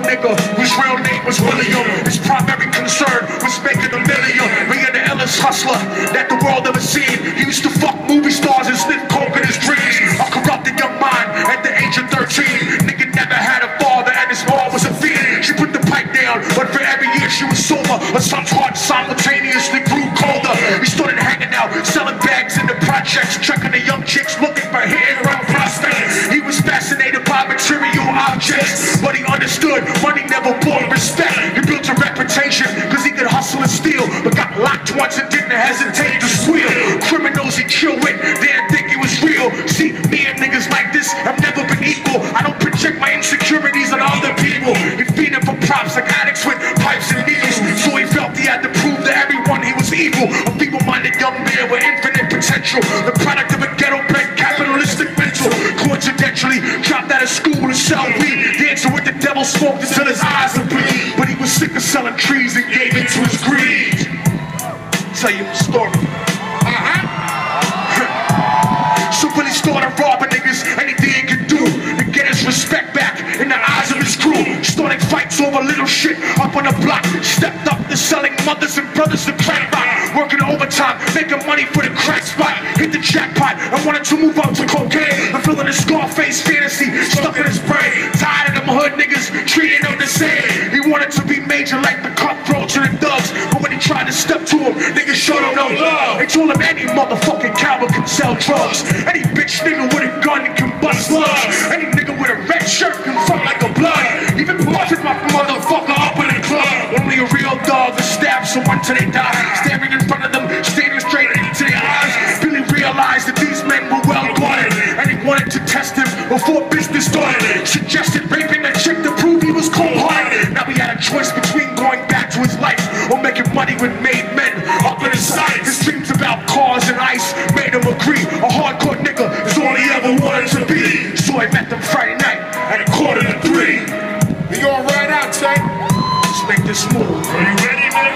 nigga whose real name was William. His primary concern was making $1 million. Being the illest hustler that the world ever seen. He used to fuck movie stars and sniff coke in his dreams. A corrupted young mind at the age of 13. Nigga never had a father and his mom was a fiend. She put the pipe down, but for every year she was sober. Her son's heart simultaneously grew colder. He started hanging out, selling bags in the projects, checking the young chicks looking for hair around prospects. He was fascinated by material objects, but he understood money never bought respect. He built a reputation because he could hustle and steal, but got locked once and didn't hesitate to squeal. Criminals he killed with didn't think he was real. See, me and niggas like this have never been equal. I don't project my insecurities on other people. He feeding for props like addicts with pipes and needles, so he felt he had to prove to everyone he was evil. A feeble-minded young man with infinite potential, the product of a ghetto-bred capitalistic mental. Coincidentally, dropped out of school to sell weed, dancing with the devil, smoked until his eyes would bleed. But he was sick of selling trees and gave in to his greed. Tell you a story. So Billy started robbing niggas, anything he could do to get his respect back in the eyes of his crew. Starting fights over little shit up on the block. Stepped up to selling mothers and brothers to crack rock. Working overtime, making money for the crack spot. Hit the jackpot and wanted to move out to cocaine. I'm feeling a Scarface fantasy stuck in his brain. Tired of them hood niggas treating him the same. He wanted to be major like the cutthroats and the thugs, but when he tried to step to him, niggas showed him no love. They told him any motherfucking coward can sell drugs. Any bitch nigga with a gun can bust slugs. Any nigga with a red shirt can fuck like a blood. Even busted my motherfucker up in the club. Only a real dog will stab someone till they die. Staring in front of them, staring straight into their eyes. Billy realized that these men were well guarded, and he wanted to test him before business started. Suggested raping a chick to prove he was cold-hearted. Now he had a choice between going back to his life or making money with made men up in his sight. His dreams about cars and ice made him agree. A hardcore nigga is all he ever wanted to be. So I met them Friday night at 2:45. We going right out, Tank. Let's make this move. Are you ready, man?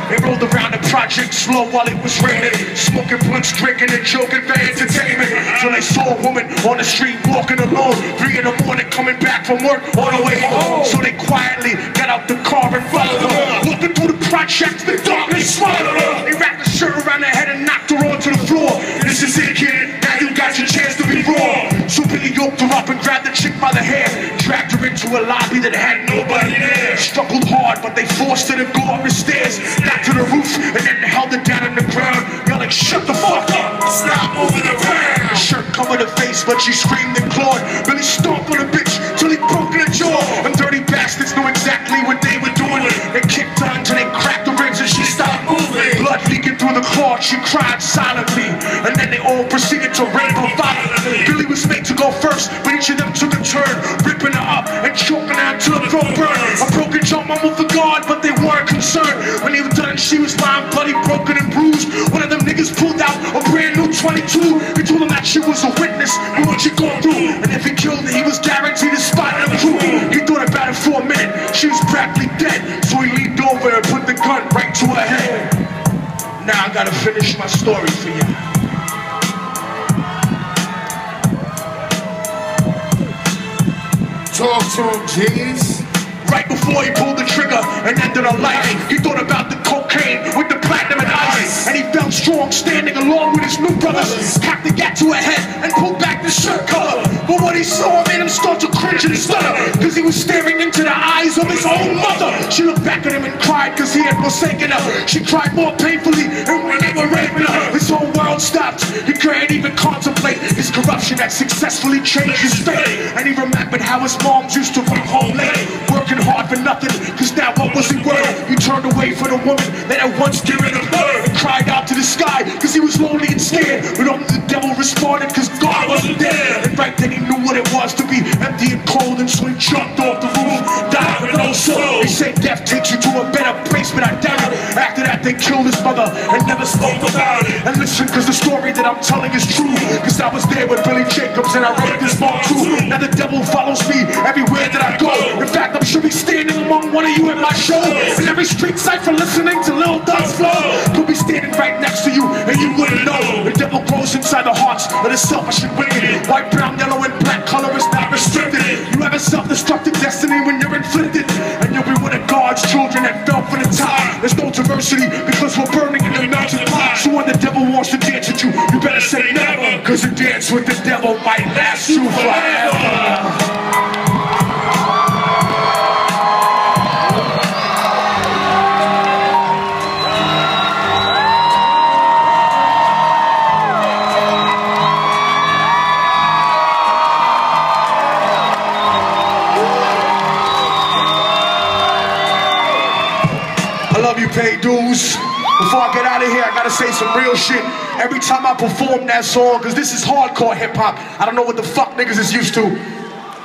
They rolled around the project slow while it was raining, smoking blunts, drinking and joking for entertainment. Till they saw a woman on the street walking alone, 3 in the morning coming back from work on the way home. So they quietly got out the car and followed her. Walking through the project, the darkness swallowed her. They wrapped the shirt around her head and knocked her onto the floor. This is it, kid. Now you got your chance to be raw. So Billy yoked her up and grabbed the chick by the hair, dragged her into a lobby that had nobody there. Struggled hard, but they forced her to go up the stairs. Got to the roof and then held it down on the ground, yelling, "Shut the fuck up! Stop moving around!" The shirt covered her face, but she screamed and clawed. Billy stomped on the bitch till he broke her jaw. Them dirty bastards knew exactly what they were doing. They kicked her until they cracked the ribs and she stopped moving. Blood leaking through the cloth, she cried silently, and then they all proceeded to rape her violently. Billy was made to go first, but each of them took a turn, ripping her up and choking her until her throat burned. A broken jaw mumbled for God, but they weren't concerned. When he was done, she was lying bloody, broken and bruised. One of them niggas pulled out a brand new 22. He told him that she was a witness for what she gone through, and if he killed her, he was guaranteed a spot in the crew. He thought about it for a minute. She was practically dead, so he leaned over and put the gun right to her head. Now I gotta finish my story for you. Talk to him, G's. Right before he pulled the trigger and ended her life, he thought about the cocaine with the platinum and ice, and he felt strong standing along with his new brothers. Cocked the gat to her head and pulled back the shirt collar, but what he saw made him start to cringe and stutter, cause he was staring into the eyes of his own mother. She looked back at him and cried cause he had forsaken her. She cried more painfully, and when they were raping her, his whole world stopped. He couldn't even contemplate his corruption that successfully changed his fate. And he remembered how his moms used to run home late, working hard for nothing, cause now what was he worth? He turned away from the woman that had once given him birth, and cried out to the sky cause he was lonely and scared, but only the devil responded cause God wasn't there. And right then he knew what it was to be empty and cold, and so he jumped off the roof, died with no soul. They say death takes you to a better place, but I doubt it. After that they killed his mother and never spoke about it. And listen, cause the story that I'm telling is true, cause I was there with Billy Jacobs and I wrote this song too. Now the devil follows me everywhere that I go. In fact, I'm sure he's standing among one of you at my show. In every street cipher listening to Lil Duck's flow. Could be standing right next to you and you wouldn't know. The devil grows inside the hearts of the selfish and wicked. White, brown, yellow, and black color is not restricted. You have a self-destructive destiny when you're inflicted. God's children that fell for the tide. There's no diversity because we're burning in the melting pot. So when the devil wants to dance with you, you better say never, cause a dance with the devil might last you forever. I love you, pay dues. Before I get out of here, I gotta say some real shit. Every time I perform that song, cause this is hardcore hip hop, I don't know what the fuck niggas is used to.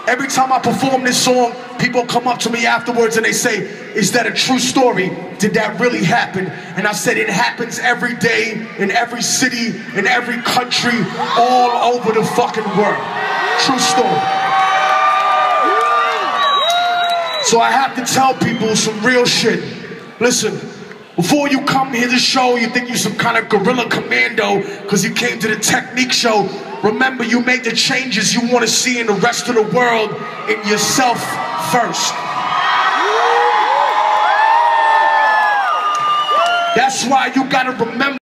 Every time I perform this song, people come up to me afterwards and they say, is that a true story? Did that really happen? And I said, it happens every day, in every city, in every country, all over the fucking world. True story. So I have to tell people some real shit. Listen, before you come here to show, you think you're some kind of guerrilla commando because you came to the technique show. Remember, you make the changes you want to see in the rest of the world in yourself first. That's why you gotta remember